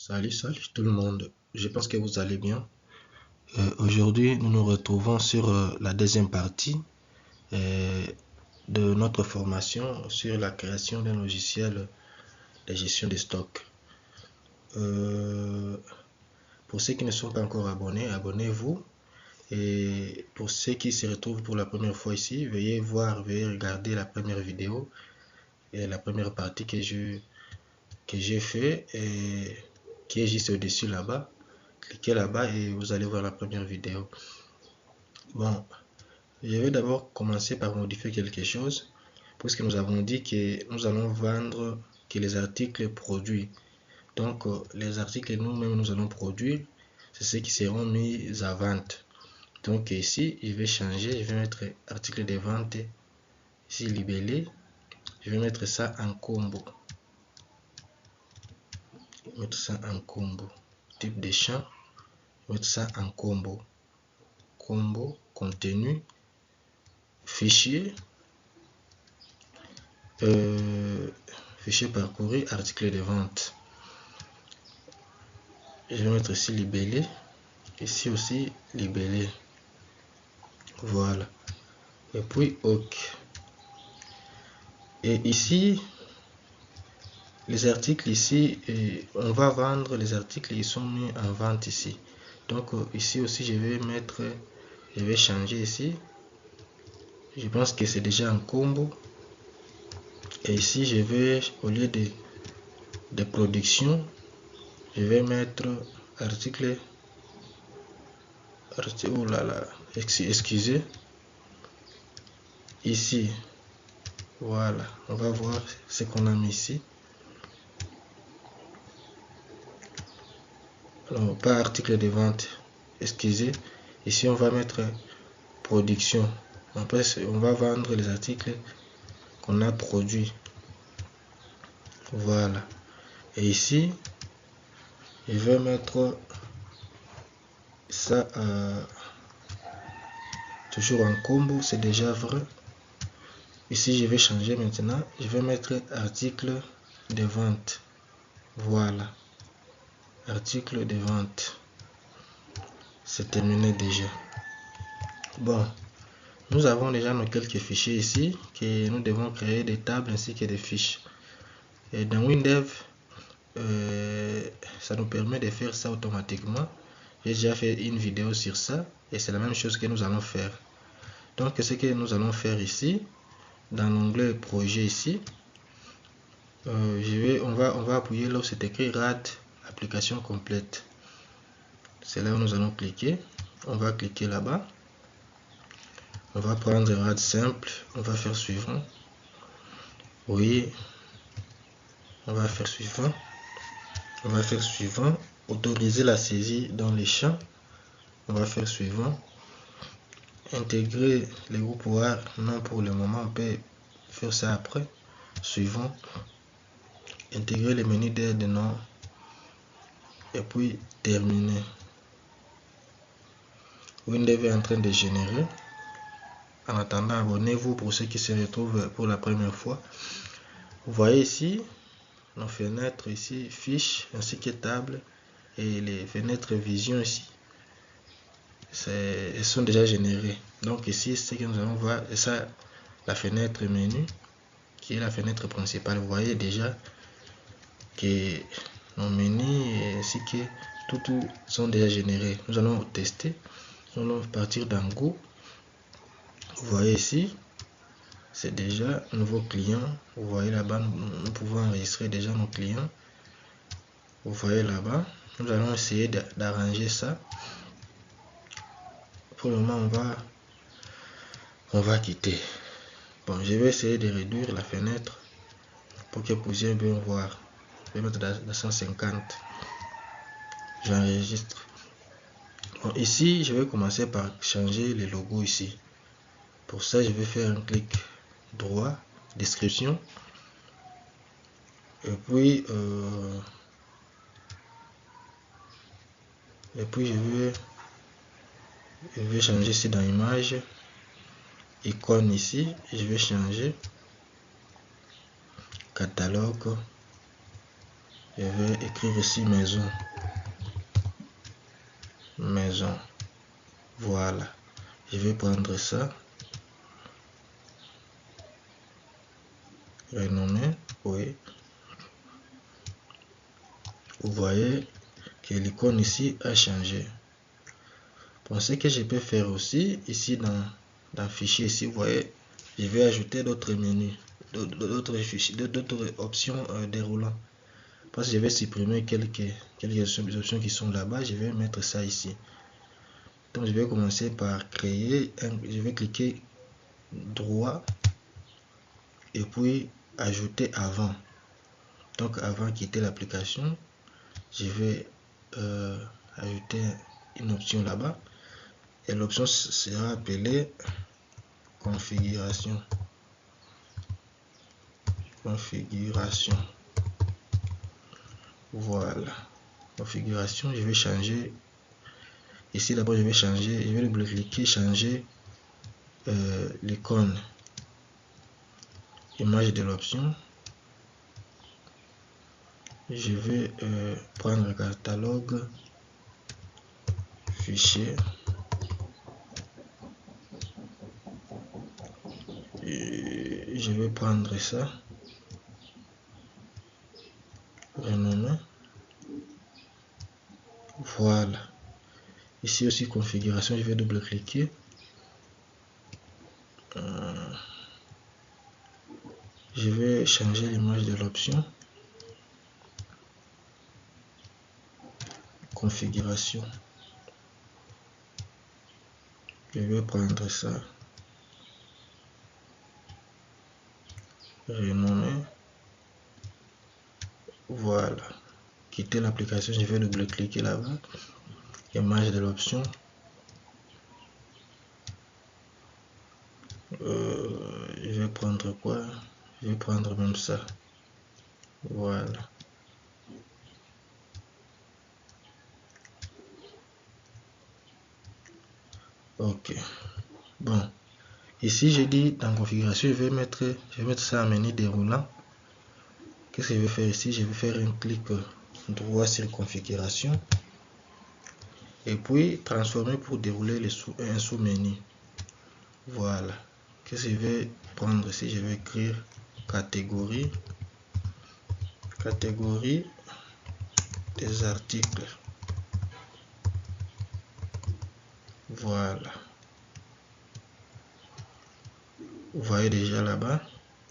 Salut tout le monde. Je pense que vous allez bien. Aujourd'hui, nous nous retrouvons sur la deuxième partie de notre formation sur la création d'un logiciel de gestion de stock. Pour ceux qui ne sont pas encore abonnés, abonnez-vous. Et pour ceux qui se retrouvent pour la première fois ici, veuillez regarder la première vidéo et la première partie que j'ai fait et qui est juste au-dessus là-bas. Cliquez là-bas et vous allez voir la première vidéo. Bon, je vais d'abord commencer par modifier quelque chose, puisque nous avons dit que nous allons vendre que les articles produits. Donc, les articles nous-mêmes nous allons produire, c'est ceux qui seront mis à vente. Donc ici, je vais changer, je vais mettre article de vente, ici libellé, je vais mettre ça en combo. Mettre ça en combo. Type de champ, mettre ça en combo. Combo, contenu, fichier, fichier parcouru, article de vente. Je vais mettre ici libellé, ici aussi libellé. Voilà. Et puis OK. Et ici, les articles ici, on va vendre les articles, ils sont mis en vente ici. Donc ici aussi, je vais changer ici. Je pense que c'est déjà un combo. Et ici, je vais, au lieu de production, je vais mettre article. Oh là là, excusez. Ici, voilà, on va voir ce qu'on a mis ici. Alors, pas article de vente, excusez. Ici, on va mettre production. Après, on va vendre les articles qu'on a produits. Voilà. Et ici, je vais mettre ça toujours en combo, c'est déjà vrai. Ici, je vais changer maintenant. Je vais mettre article de vente. Voilà. Article de vente. C'est terminé déjà. Bon, nous avons déjà nos quelques fichiers ici que nous devons créer des tables ainsi que des fiches. Et dans WinDev, ça nous permet de faire ça automatiquement. J'ai déjà fait une vidéo sur ça et c'est la même chose que nous allons faire. Donc ce que nous allons faire ici, dans l'onglet projet ici, on va appuyer là où c'est écrit RAD application complète. C'est là où nous allons cliquer. On va cliquer là-bas. On va prendre RAD simple. On va faire suivant. Oui. On va faire suivant. On va faire suivant. Autoriser la saisie dans les champs. On va faire suivant. Intégrer les groupes OR. Non, pour le moment, on peut faire ça après. Suivant. Intégrer les menus d'aide. Non. Et puis terminer. WinDev est en train de générer. En attendant, abonnez-vous pour ceux qui se retrouvent pour la première fois. Vous voyez ici nos fenêtres ici, fiches ainsi que table et les fenêtres vision ici. Elles sont déjà générées. Donc ici, ce que nous allons voir, c'est ça, la fenêtre menu qui est la fenêtre principale. Vous voyez déjà que nos menus ainsi que tout sont déjà générés. Nous allons tester. Nous allons partir dans Go. Vous voyez ici, c'est déjà un nouveau client. Vous voyez là-bas, nous pouvons enregistrer déjà nos clients. Vous voyez là-bas, nous allons essayer d'arranger ça. Pour le moment, on va quitter. Bon, je vais essayer de réduire la fenêtre pour que vous puissiez bien voir. Je vais mettre dans 150. J'enregistre. Bon, ici, je vais commencer par changer les logos ici. Pour ça, je vais faire un clic droit, description. Et puis je vais changer ici dans image, icône ici, je vais changer catalogue, Je vais écrire ici maison. Maison. Voilà. Je vais prendre ça. Renommer. Oui. Vous voyez que l'icône ici a changé. Bon, ce que je peux faire aussi, ici dans fichier, ici, vous voyez, je vais ajouter d'autres menus, d'autres fichiers, d'autres options déroulant. Parce que je vais supprimer quelques options qui sont là-bas, je vais mettre ça ici. Donc je vais commencer par créer je vais cliquer droit et puis ajouter avant. Donc avant quitter l'application, je vais ajouter une option là-bas et l'option sera appelée configuration. Voilà, configuration. Je vais changer ici d'abord, je vais double-cliquer, changer l'icône image de l'option. Je vais prendre le catalogue fichier et je vais prendre ça, renommer. Voilà, ici aussi configuration, je vais double-cliquer, je vais changer l'image de l'option, configuration, je vais prendre ça, renommer. Voilà, quitter l'application, je vais double-cliquer là-bas, image de l'option, je vais prendre quoi? Je vais prendre même ça. Voilà. Ok. Bon. Ici, j'ai dit dans configuration, je vais mettre ça en menu déroulant. Qu'est-ce que je vais faire ici? Je vais faire un clic droit sur configuration. Et puis, transformer pour dérouler un sous-menu. Voilà. Qu'est-ce que je vais prendre ici? Je vais écrire catégorie. Catégorie des articles. Voilà. Vous voyez déjà là-bas.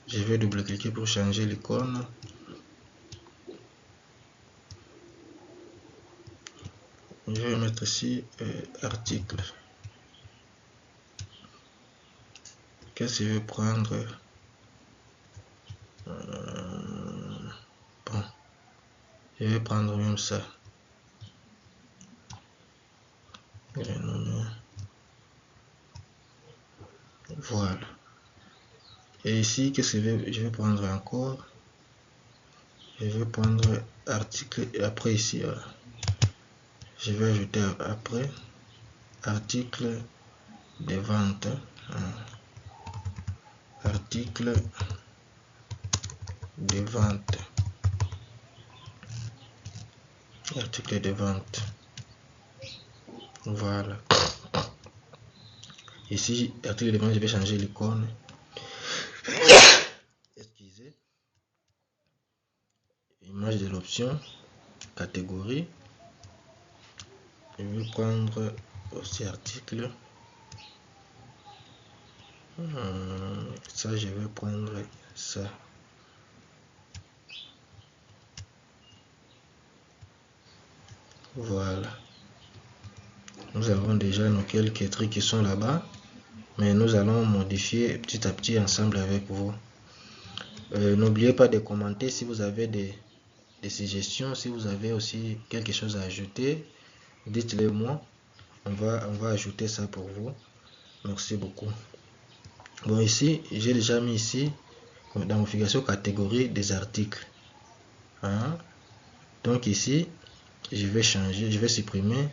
Je vais double-cliquer pour changer l'icône. Je vais mettre ici article. Qu'est-ce que je vais prendre? Bon, je vais prendre même ça. Voilà. Et ici, qu'est-ce que je vais prendre encore? Je vais prendre article et après ici, je vais ajouter après article de vente. Article de vente. Article de vente. Voilà. Ici, article de vente, je vais changer l'icône. Excusez. Image de l'option, catégorie. Je vais prendre aussi article. Ça, je vais prendre ça. Voilà. Nous avons déjà nos quelques trucs qui sont là-bas. Mais nous allons modifier petit à petit ensemble avec vous. N'oubliez pas de commenter si vous avez des suggestions, si vous avez aussi quelque chose à ajouter, dites-le moi. On va ajouter ça pour vous. Merci beaucoup. Bon, ici, j'ai déjà mis ici dans configuration catégorie des articles. Donc ici, je vais changer, je vais supprimer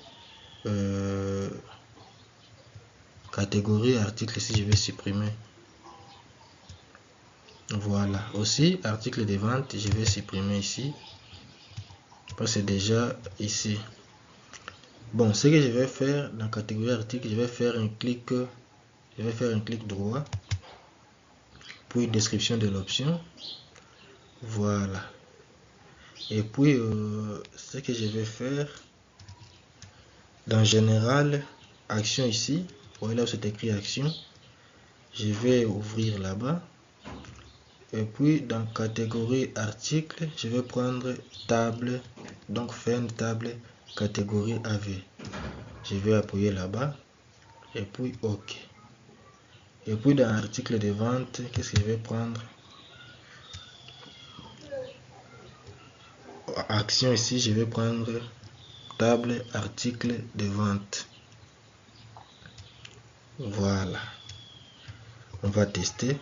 catégorie article. Ici, je vais supprimer. Voilà. Aussi, article de vente, je vais supprimer ici. c'est déjà ici. Bon, ce que je vais faire dans la catégorie article, je vais faire un clic droit, puis description de l'option. Voilà. Et puis ce que je vais faire dans général, action ici, vous voyez là où c'est écrit action, je vais ouvrir là-bas. Et puis dans catégorie article, je vais prendre table, donc fin de table catégorie AV. Je vais appuyer là-bas et puis OK. Et puis dans article de vente, qu'est-ce que je vais prendre? Action ici, je vais prendre table article de vente. Voilà. On va tester.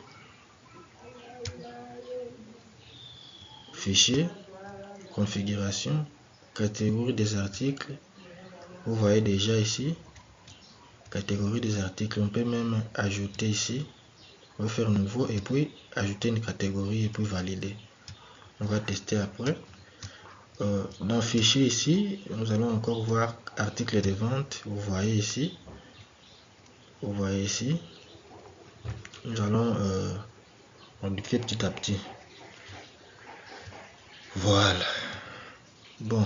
Fichier, configuration, catégorie des articles. Vous voyez déjà ici, catégorie des articles. On peut même ajouter ici. On va faire nouveau et puis ajouter une catégorie et puis valider. On va tester après. Dans fichier ici, nous allons encore voir article de vente. Vous voyez ici. Nous allons modifier petit à petit. Voilà. Bon.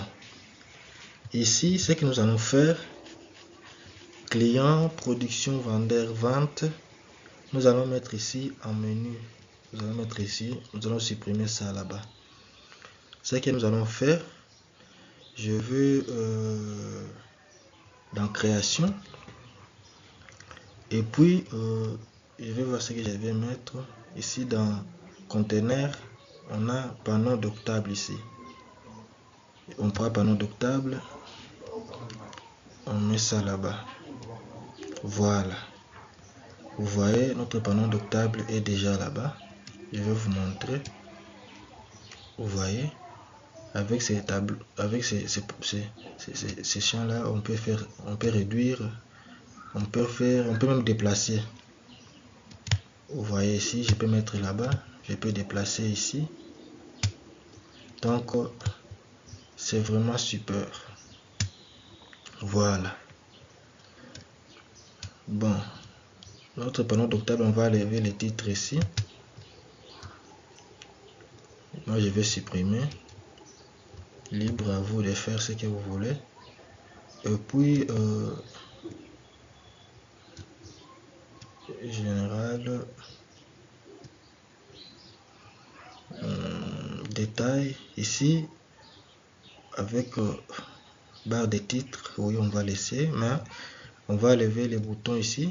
Ici, ce que nous allons faire, client, production, vendeur, vente. Nous allons mettre ici en menu. Nous allons supprimer ça là-bas. Ce que nous allons faire, je veux dans création. Et puis, je vais voir ce que je vais mettre ici dans conteneur. On a panneau d'octable ici. On prend panneau d'octable. On met ça là-bas. Voilà. Vous voyez, notre panneau d'octable est déjà là-bas. Je vais vous montrer. Vous voyez, avec ces tableaux, avec ces champs là, on peut réduire, on peut même déplacer. Vous voyez ici, je peux mettre là-bas, je peux déplacer ici. Donc c'est vraiment super. Voilà. Bon, notre panneau d'octable, on va enlever les titres ici. Moi je vais supprimer. Libre à vous de faire ce que vous voulez. Et puis général, détail ici avec barre de titres. Oui, on va laisser, mais on va lever les boutons ici,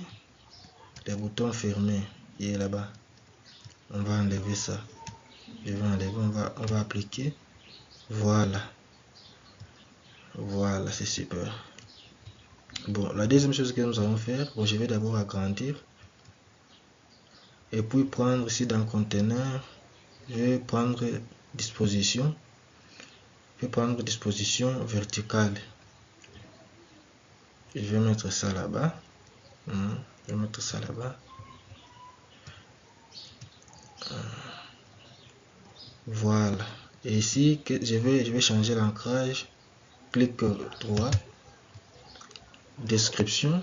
les boutons fermés. Il est là-bas. On va enlever ça. Je vais enlever. On va appliquer. Voilà. Voilà, c'est super. Bon, la deuxième chose que nous allons faire, bon, je vais d'abord agrandir et puis prendre ici dans le conteneur. Je vais prendre disposition. Je vais prendre disposition verticale. Je vais mettre ça là-bas. Je vais mettre ça là-bas. Voilà. Et ici, je vais changer l'ancrage. Clic droit. Description.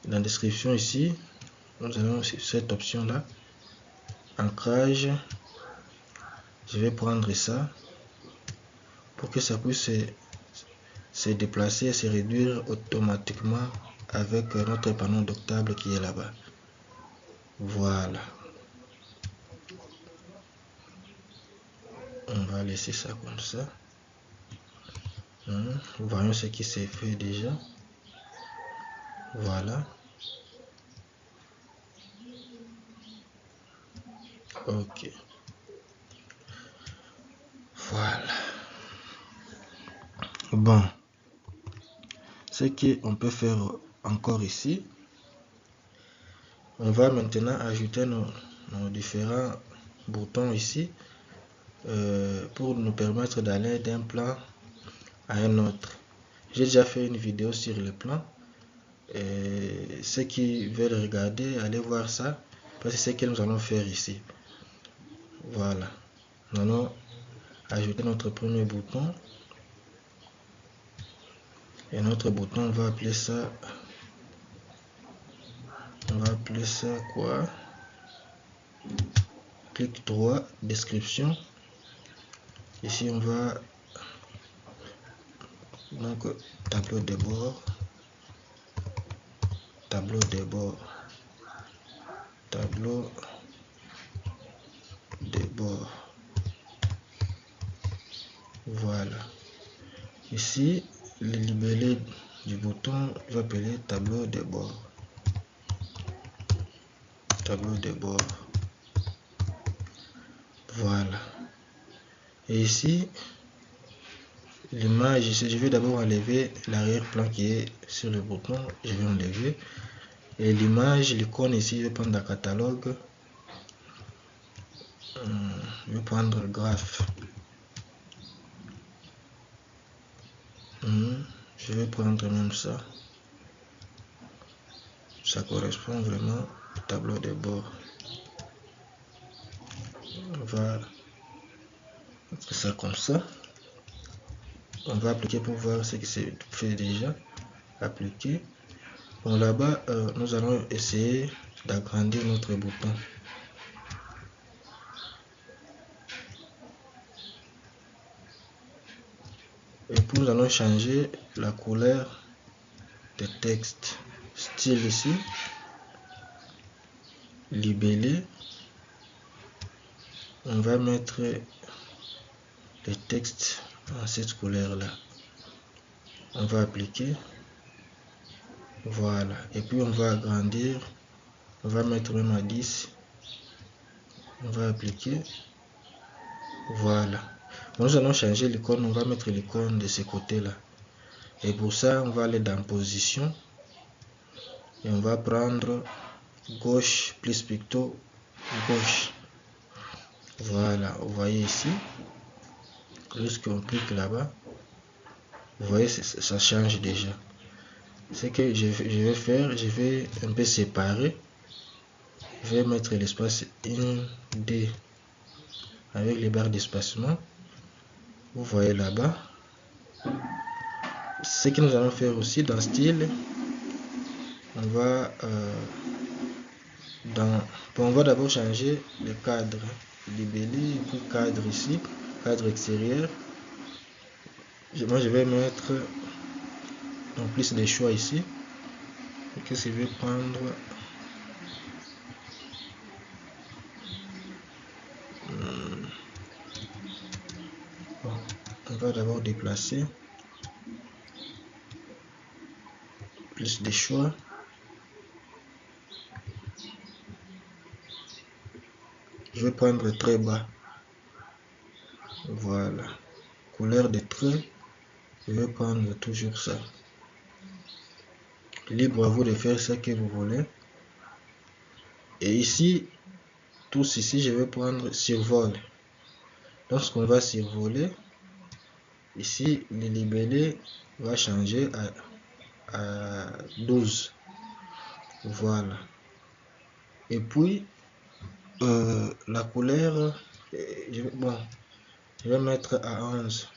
Dans la description ici, nous allons sur cette option là. Ancrage. Je vais prendre ça pour que ça puisse se déplacer et se réduire automatiquement avec notre panneau d'octable qui est là-bas. Voilà. On va laisser ça comme ça. Voyons ce qui s'est fait déjà. Voilà. Ok. Voilà. Bon. Ce qu'on peut faire encore ici. On va maintenant ajouter nos différents boutons ici pour nous permettre d'aller d'un plan à un autre. J'ai déjà fait une vidéo sur le plan. Ceux qui veulent regarder, allez voir ça. Parce que c'est ce que nous allons faire ici. Voilà. Nous allons ajouter notre premier bouton. Et notre bouton, on va appeler ça quoi? Clic droit, description. Ici on va donc tableau de bord, tableau de bord, tableau de bord. Voilà. Ici le libellé du bouton, je vais appeler tableau de bord, tableau de bord. Voilà. Et ici l'image, je vais d'abord enlever l'arrière-plan qui est sur le bouton, je vais enlever. Et l'image, l'icône ici, je vais prendre le catalogue. Je vais prendre le graphe. Je vais prendre même ça. Ça correspond vraiment au tableau de bord. On va mettre ça comme ça. On va appliquer pour voir ce qui s'est fait déjà. Appliquer. Bon, là-bas, nous allons essayer d'agrandir notre bouton. Et puis nous allons changer la couleur de texte. Style ici. Libellé. On va mettre le texte en cette couleur là. On va appliquer. Voilà. Et puis on va agrandir. On va mettre même à 10. On va appliquer. Voilà. Nous allons changer l'icône. On va mettre l'icône de ce côté là. Et pour ça, on va aller dans position. Et on va prendre gauche plus picto gauche. Voilà. Vous voyez ici. Lorsqu'on clique là-bas. Vous voyez, ça change déjà. Ce que je vais faire, je vais un peu séparer. Je vais mettre l'espace 1D avec les barres d'espacement. Vous voyez là-bas. Ce que nous allons faire aussi dans style, on va on va d'abord changer le cadre. Libellé, puis cadre ici, cadre extérieur. Moi je vais mettre en plus des choix ici. Qu'est-ce que je vais prendre? Bon, on va d'abord déplacer. Plus des choix. Je vais prendre très bas. Voilà. Couleur de trait. Je vais prendre toujours ça. Libre à vous de faire ce que vous voulez. Et ici, tous ici, je vais prendre survol. Lorsqu'on va survoler, ici, le libellé va changer à 12. Voilà. Et puis, la couleur, je vais mettre à 11.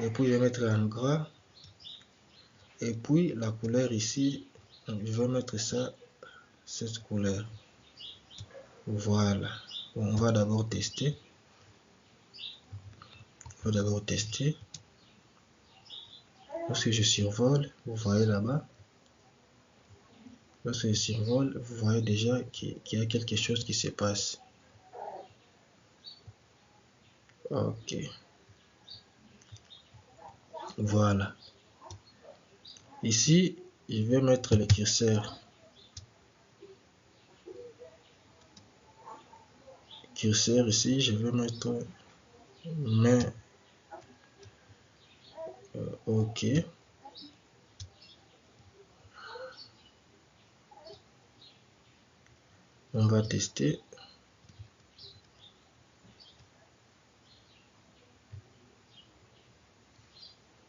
Et puis, je vais mettre en gras. Et puis, la couleur ici, je vais mettre ça, cette couleur. Voilà. Bon, on va d'abord tester. On va d'abord tester. Lorsque je survole, vous voyez là-bas. Lorsque je survole, vous voyez déjà qu'il y a quelque chose qui se passe. Ok. Voilà. Ici, je vais mettre le curseur. Curseur ici, je vais mettre main. Ok. On va tester.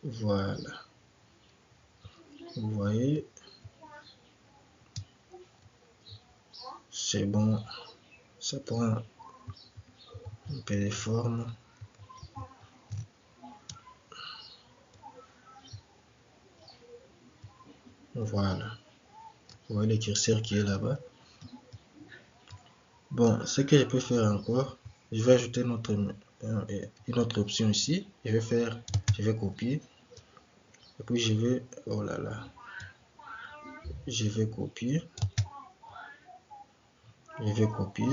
Voilà. Vous voyez. C'est bon. Ça prend un peu de forme. Voilà. Vous voyez le curseur qui est là-bas. Bon, ce que je peux faire encore, je vais ajouter une autre option ici. Je vais copier. Et puis je vais, oh là là, je vais copier. Je vais copier.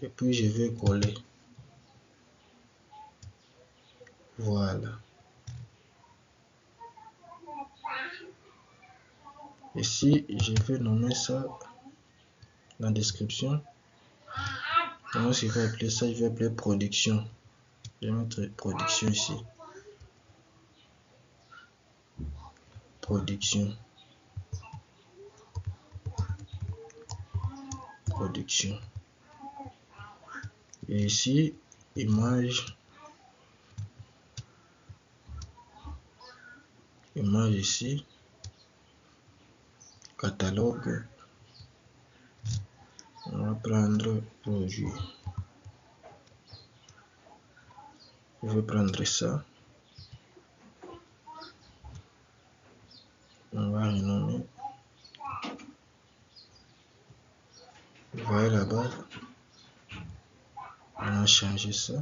Et puis je vais coller. Voilà. Ici, je vais nommer ça dans la description. Comment je vais appeler ça? Je vais appeler production. Je vais mettre production ici. Production. Production. Et ici, image. Image ici. Catalogue. On va prendre produit. Je vais prendre ça. On va renommer. Vous voyez là-bas. On va changer ça.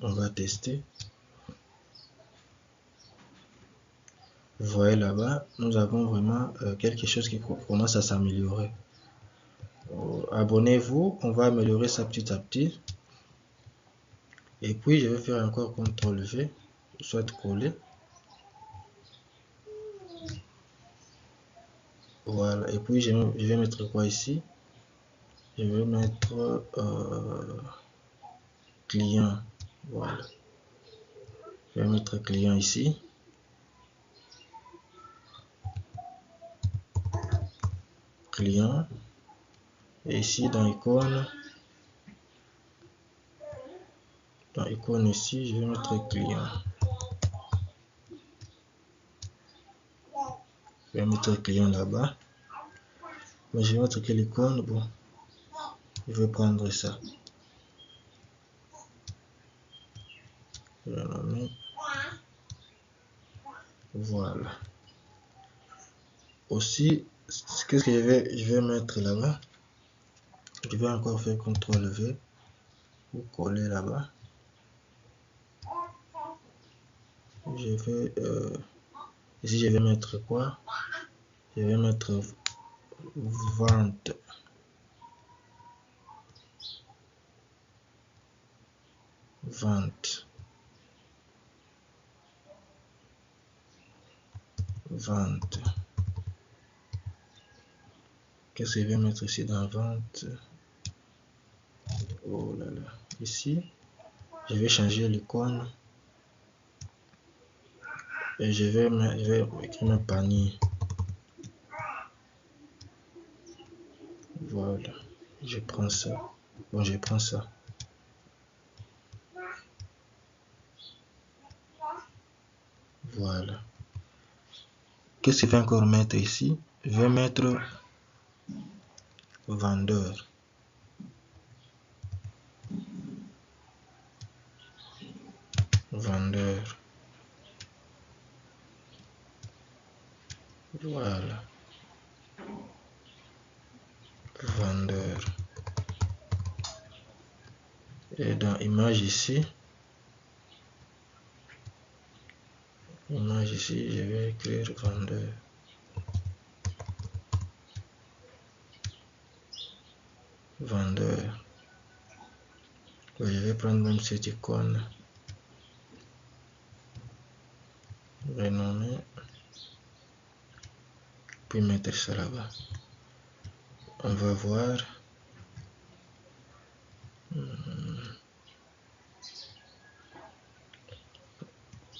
On va tester. Vous voyez là-bas, nous avons vraiment quelque chose qui commence à s'améliorer. Abonnez-vous, on va améliorer ça petit à petit. Et puis je vais faire encore CTRL V, soit coller. Voilà, et puis je vais mettre quoi ici? Je vais mettre client. Voilà. Je vais mettre client ici. Client. Et ici dans icône. Dans icône ici, je vais mettre client. Je vais mettre client là-bas. Mais je vais mettre quelle icône? Bon. Je vais prendre ça. Je vais nommer. Voilà. Aussi, qu'est-ce que je vais mettre là-bas? Je vais encore faire CTRL V pour coller là-bas. Je vais ici je vais mettre quoi? Je vais mettre vente. Vente. Vente. Qu'est-ce que je vais mettre ici dans vente? Oh là là. Ici, je vais changer l'icône. Et je vais écrire un panier. Voilà. Je prends ça. Bon, je prends ça. Voilà. Qu'est-ce que je vais encore mettre ici? Je vais mettre vendeur. Vendeur. Voilà. Vendeur. Et dans image ici, je vais écrire vendeur. Vendeur. Je vais prendre même cette icône. Renommer. Puis mettre ça là-bas. On va voir.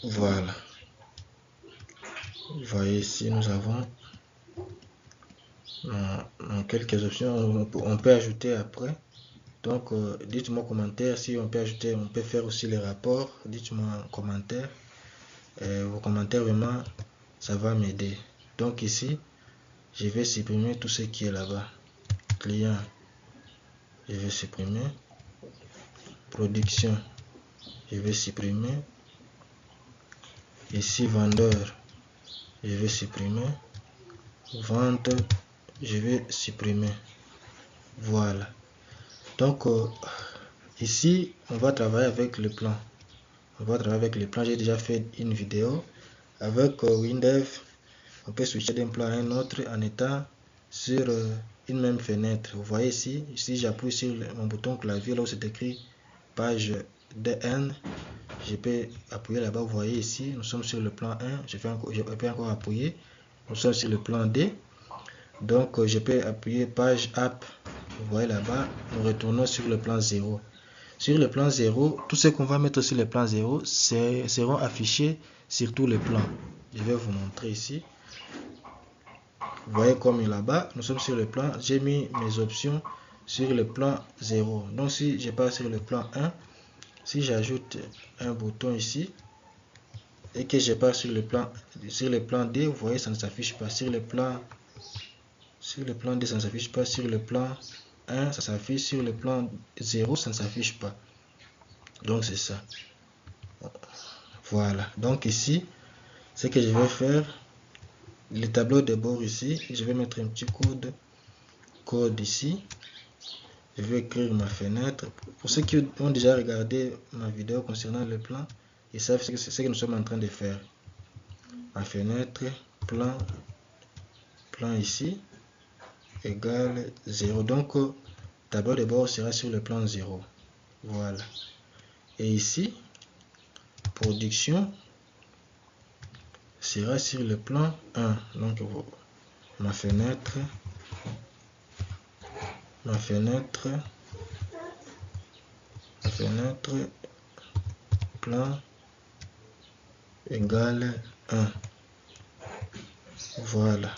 Voilà. Vous voyez ici, nous avons quelques options. On peut ajouter après. Donc, dites-moi en commentaire si on peut ajouter, on peut faire aussi les rapports. Dites-moi en commentaire. Vos commentaires, vraiment, ça va m'aider. Donc ici, je vais supprimer tout ce qui est là-bas. Client, je vais supprimer. Production, je vais supprimer. Ici, vendeur, je vais supprimer. Vente, je vais supprimer. Voilà. Donc ici on va travailler avec le plan. On va travailler avec le plan. J'ai déjà fait une vidéo avec Windev. On peut switcher d'un plan à un autre en étant sur une même fenêtre. Vous voyez ici, si j'appuie sur mon bouton clavier là où c'est écrit page DN, je peux appuyer là-bas. Vous voyez ici, nous sommes sur le plan 1. Je peux encore appuyer. Nous sommes sur le plan D. Donc je peux appuyer page app. Vous voyez là-bas, nous retournons sur le plan 0. Sur le plan 0, tout ce qu'on va mettre sur le plan 0 seront affichés sur tous les plans. Je vais vous montrer ici. Vous voyez comme là-bas, nous sommes sur le plan. J'ai mis mes options sur le plan 0. Donc si je pars sur le plan 1, si j'ajoute un bouton ici et que je pars sur le plan D, vous voyez ça ne s'affiche pas. Sur le plan D, ça ne s'affiche pas. Sur le plan 1, ça s'affiche. Sur le plan 0, ça ne s'affiche pas. Donc c'est ça. Voilà. Donc ici, ce que je vais faire, le tableau de bord ici, je vais mettre un petit code ici. Je vais écrire ma fenêtre. Pour ceux qui ont déjà regardé ma vidéo concernant le plan, ils savent ce que nous sommes en train de faire. Ma fenêtre, plan ici, égale 0. Donc, tableau de bord sera sur le plan 0. Voilà. Et ici, production sera sur le plan 1. Donc, ma fenêtre, plan égale 1. Voilà.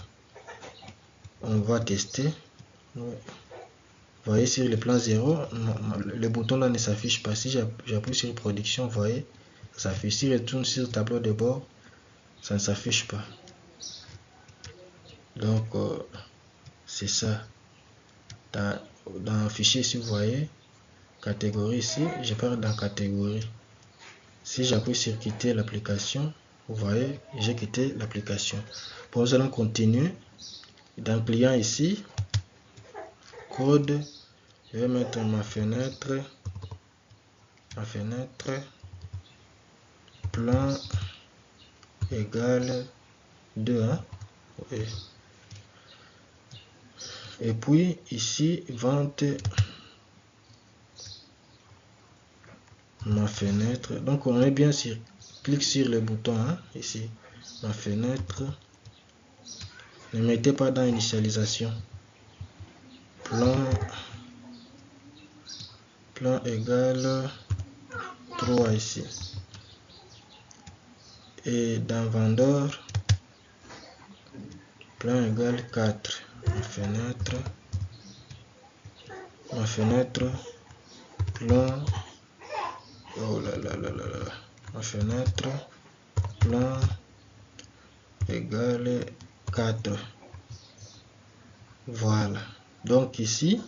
On va tester. Vous voyez sur le plan 0, le bouton là ne s'affiche pas. Si j'appuie sur production, vous voyez, ça s'affiche. Si je retourne sur le tableau de bord, ça ne s'affiche pas. Donc, c'est ça. Dans fichier ici, vous voyez, catégorie ici, je pars dans catégorie. Si j'appuie sur quitter l'application, vous voyez, j'ai quitté l'application. Bon, nous allons continuer. Dans client ici, code, je vais mettre ma fenêtre, plan égale 2. Hein? Et puis ici, vente, ma fenêtre. Donc on est bien sur, clique sur le bouton hein, ici, ma fenêtre. Ne mettez pas dans initialisation. Plan égale 3 ici. Et dans vendeur, plan égale 4. Ma fenêtre, plan, oh là là là là là, ma fenêtre, plan égale 4. Voilà. Donc ici,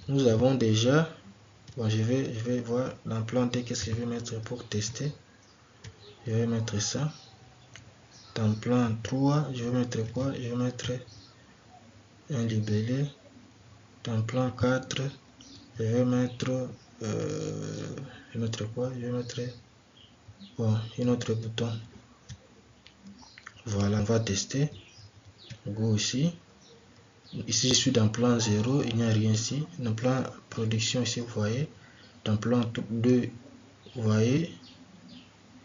nous avons déjà, bon, je vais voir dans plan D qu'est-ce que je vais mettre pour tester. Je vais mettre ça. Dans plan 3, je vais mettre quoi? Je vais mettre un libellé. Dans plan 4, je vais mettre quoi? Je vais mettre bon, un autre bouton. Voilà, on va tester. Go ici. Ici, je suis dans plan 0, il n'y a rien ici. Dans plan production, ici, vous voyez. Dans plan 2, vous voyez,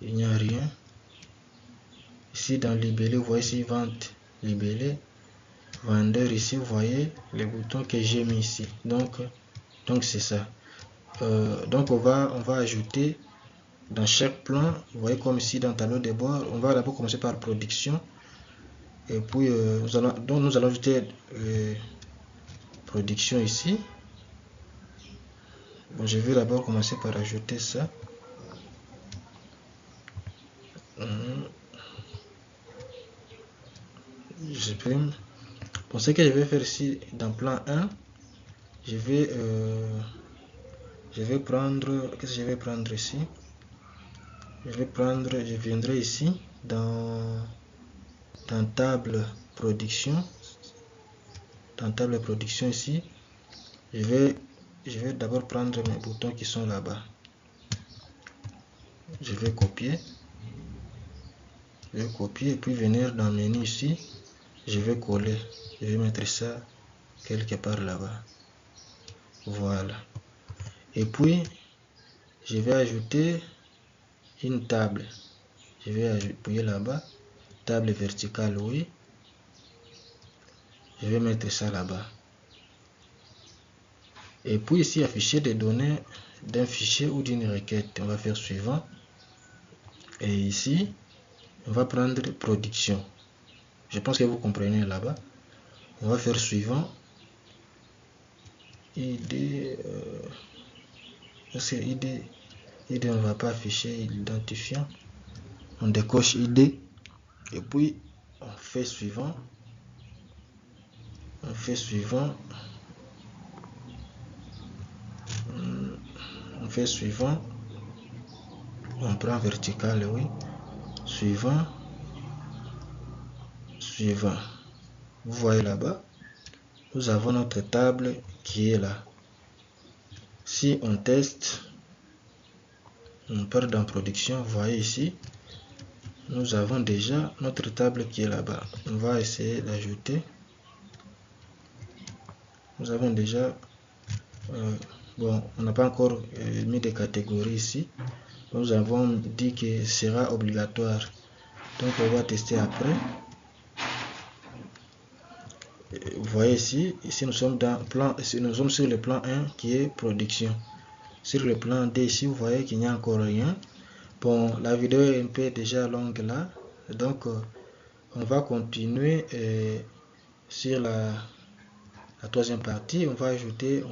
il n'y a rien. Ici, dans libellé, vous voyez ici, vente, libellé. Vendeur, ici, vous voyez les boutons que j'ai mis ici. Donc c'est ça. Donc, on va ajouter dans chaque plan, vous voyez comme ici dans le tableau de bord, on va d'abord commencer par production. Et puis, nous allons ajouter production ici. Bon, je vais d'abord commencer par ajouter ça. J'exprime. Bon, ce que je vais faire ici dans plan 1, je vais prendre, qu'est-ce que je vais prendre ici? Je viendrai ici dans dans table production, ici, je vais d'abord prendre mes boutons qui sont là-bas. Je vais copier et puis venir dans le menu ici, je vais coller, je vais mettre ça quelque part là-bas. Voilà. Et puis je vais ajouter une table. Je vais appuyer là-bas, table verticale, oui. Je vais mettre ça là-bas. Et puis ici, afficher des données d'un fichier ou d'une requête. On va faire suivant. Et ici, on va prendre production. Je pense que vous comprenez là-bas. On va faire suivant. ID, parce que ID on ne va pas afficher l'identifiant. On décoche ID et puis on fait suivant. On fait suivant. On prend vertical, oui. Suivant. Vous voyez là-bas, nous avons notre table qui est là. Si on teste, on part dans production, vous voyez ici, nous avons déjà notre table qui est là-bas. On va essayer d'ajouter. Nous avons déjà, bon, on n'a pas encore mis des catégories ici. Nous avons dit que ce sera obligatoire. Donc on va tester après. Vous voyez ici nous sommes dans plan, nous sommes sur le plan 1 qui est production. Sur le plan 2 ici, vous voyez qu'il n'y a encore rien. Bon, la vidéo est un peu déjà longue là, donc on va continuer sur la troisième partie. On va ajouter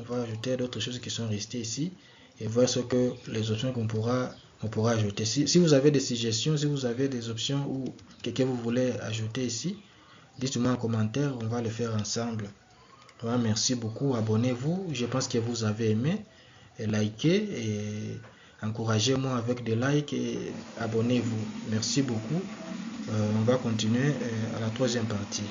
d'autres choses qui sont restées ici et voir ce que les options qu'on pourra ajouter. Si vous avez des suggestions, si vous avez des options ou que vous voulez ajouter ici, dites-moi en commentaire, on va le faire ensemble. Voilà, merci beaucoup, abonnez-vous, je pense que vous avez aimé, et likez et encouragez-moi avec des likes et abonnez-vous. Merci beaucoup. On va continuer à la troisième partie.